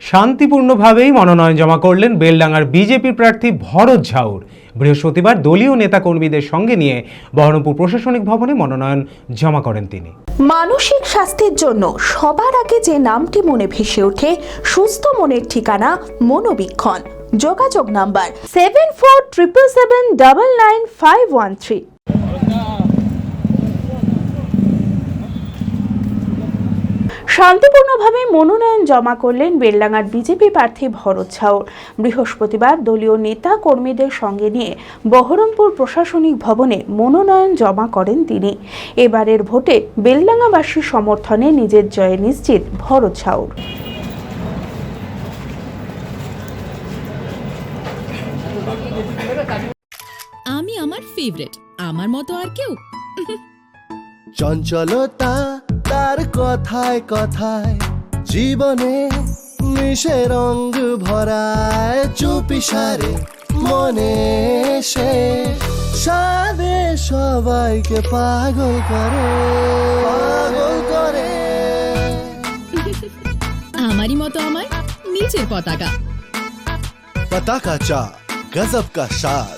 শান্তিপূর্ণভাবেই মনোনয়ন জমা করলেন বেলডাঙ্গার বিজেপি প্রার্থী ভরত ঝাউর। বৃহস্পতিবার দলীয় নেতাকর্মীদের সঙ্গে নিয়ে বহরমপুর প্রশাসনিক ভবনে মনোনয়ন জমা করেন তিনি। মানসিক স্বাস্থ্যের জন্য সবার আগে যে নামটি মনে ভেসে ওঠে, সুস্থ মনের ঠিকানা মনোবীক্ষণ। যোগাযোগ নাম্বার 7477799513। শান্তিপূর্ণভাবে মনোনয়ন জমা করলেন বেলডাঙ্গার বিজেপি প্রার্থী ভরত ঝাউর। বৃহস্পতিবার দলীয় নেতা কর্মীদের সঙ্গে নিয়ে বহরমপুর প্রশাসনিক ভবনে মনোনয়ন জমা করেন তিনি। এবারের ভোটে বেলডাঙ্গাবাসীর সমর্থনে নিজের জয় নিশ্চিত ভরত ঝাউর। আমি আমার ফেভারিট, আমার মতো আর কেউ। চঞ্চলতা তার কথায় কথায় জীবনে মিশে রঙ ভরায়, চুপি সারে মনে সে সাদে সবাইকে পাগল করে আমারই মতো আমার নিচের পতাকা। पता का चा गजब का शाद।